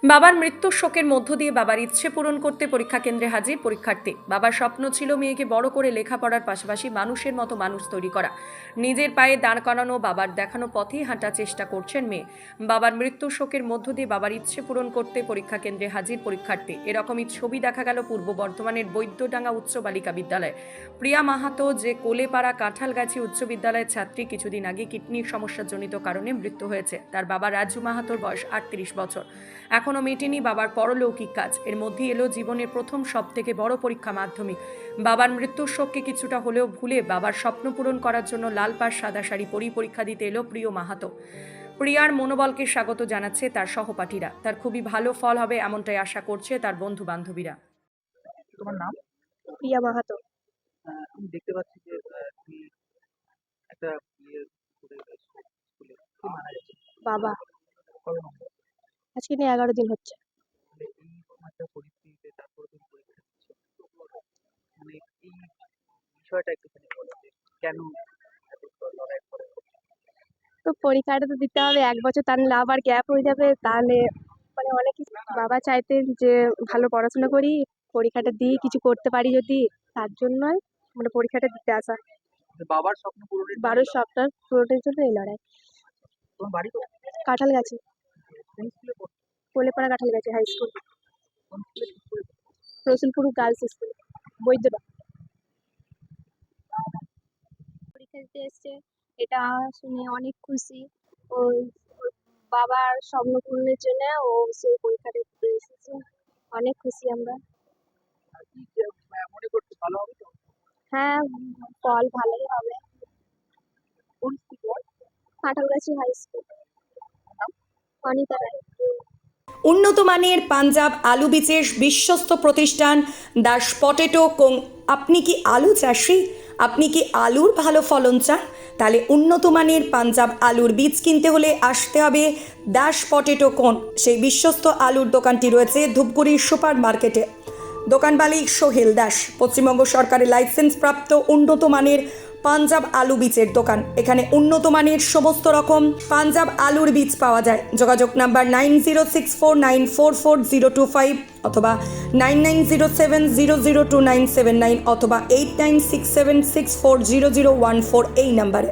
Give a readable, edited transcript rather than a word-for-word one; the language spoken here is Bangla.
বাবার মৃত্যুর শোকের মধ্য দিয়ে বাবার ইচ্ছে পূরণ করতে পরীক্ষা কেন্দ্রে হাজির পরীক্ষার্থী। বাবার স্বপ্ন ছিল মেয়েকে বড় করে লেখাপড়ার পাশাপাশি মানুষের মতো মানুষ তৈরি করা। নিজের পায়ে দাঁড় করানো বাবার দেখানো পথেই হাঁটার চেষ্টা করছেন মেয়ে। বাবার মৃত্যুর শোকের মধ্য দিয়ে বাবার ইচ্ছে পূরণ করতে পরীক্ষা কেন্দ্রে হাজির পরীক্ষার্থী। এরকমই ছবি দেখা গেল পূর্ব বর্ধমানের বৈদ্যডাঙ্গা উচ্চ বালিকা বিদ্যালয়ে। প্রিয়া মাহাতো, যে কোলেপাড়া কাঁঠালগাছি উচ্চ বিদ্যালয়ের ছাত্রী, কিছুদিন আগে কিডনির সমস্যাজনিত কারণে মৃত্যু হয়েছে। তার বাবা রাজু মাহাতোর বয়স 38 বছর। এখনো মেটেনি বাবার পরলৌকিক কাজ। এর মধ্যে এলো জীবনের প্রথম সবথেকে বড় পরীক্ষা, মাধ্যমিক। বাবার মৃত্যুর শোককে কিছুটা হলেও ভুলে বাবার স্বপ্ন পূরণ করার জন্য লাল পাড় সাদা শাড়ি পরে পরীক্ষা দিতে এলো প্রিয় মাহাতো। প্রিয়ার মনোবলকে স্বাগত জানাচ্ছে তার সহপাঠীরা। তার খুবই ভালো ফল হবে এমনটাই আশা করছে তার বন্ধু বান্ধবীরা। তোমার নাম? প্রিয়া মাহাতো। আমি দেখতে পাচ্ছি যে তুমি একটা ইয়ে করে স্কুলে কি মারা গেছে? বাবা। কত নম্বর? আজকে নিয়ে 11 দিন হচ্ছে। মানে এইরকম একটা পরিস্থিতিতে তারপরে তুমি পরীক্ষা দিচ্ছ, মানে এই বিষয়টা একটুখানি বলো যে কেন এত লড়াই করে? তো পরীক্ষাটা তো দিতে হবে, 1 বছর তা নাহলে আবার গ্যাপ হয়ে যাবে, তাহলে মানে অনেক কিছু। বাবা চাইতেন যে ভালো পড়াশোনা করি, পরীক্ষাটা দিই, কিছু করতে পারি যদি, তার জন্যই মানে পরীক্ষাটা দিতে আসা। যে বাবার স্বপ্ন পূরণের জন্য বারোর সপ্তাহ পুরোটার জন্য এই লড়াই। তোমার বাড়ি কোথায়? কাঁঠালগাছি, কোন স্কুলে পড়ো? কোলেপাড়া কাঁঠালগাছি হাই স্কুল, কোন স্কুলে ঠিক করে? রসুলপুর গার্লস স্কুল, বৈদ্যটা। পরীক্ষা দিতে এসছে, এটা শুনে অনেক খুশি। ও ওর বাবার স্বপ্ন পূরণের জন্য ও সেই পরীক্ষাটা দিতে এসেছে। অনেক খুশি আমরা। আর কি যে মনে করছো ভালো হবে তো? হ্যাঁ, ফল ভালোই হবে। কোন স্কুল বল? Kanthalgachhi high school. অনিতা রায়। উন্নত মানের পাঞ্জাব আলু বীজের বিশ্বস্ত প্রতিষ্ঠান দাস পটেটো কোং। আপনি কি আলু চাষি? আপনি কি আলুর ভালো ফলন চান? তাহলে উন্নত মানের পাঞ্জাব আলুর বীজ কিনতে হলে আসতে হবে দাস পটেটো কোন। সেই বিশ্বস্ত আলুর দোকানটি রয়েছে ধূপগুড়ির সুপার মার্কেটে। দোকান মালিক সোহেল দাস। পশ্চিমবঙ্গ সরকারের লাইসেন্স প্রাপ্ত উন্নত মানের পাঞ্জাব আলু বীজের দোকান। এখানে উন্নত মানের সমস্ত রকম পাঞ্জাব আলুর বীজ পাওয়া যায়। যোগাযোগ নাম্বার 9064944025 অথবা 9907002979 অথবা 8967640014 এই নাম্বারে।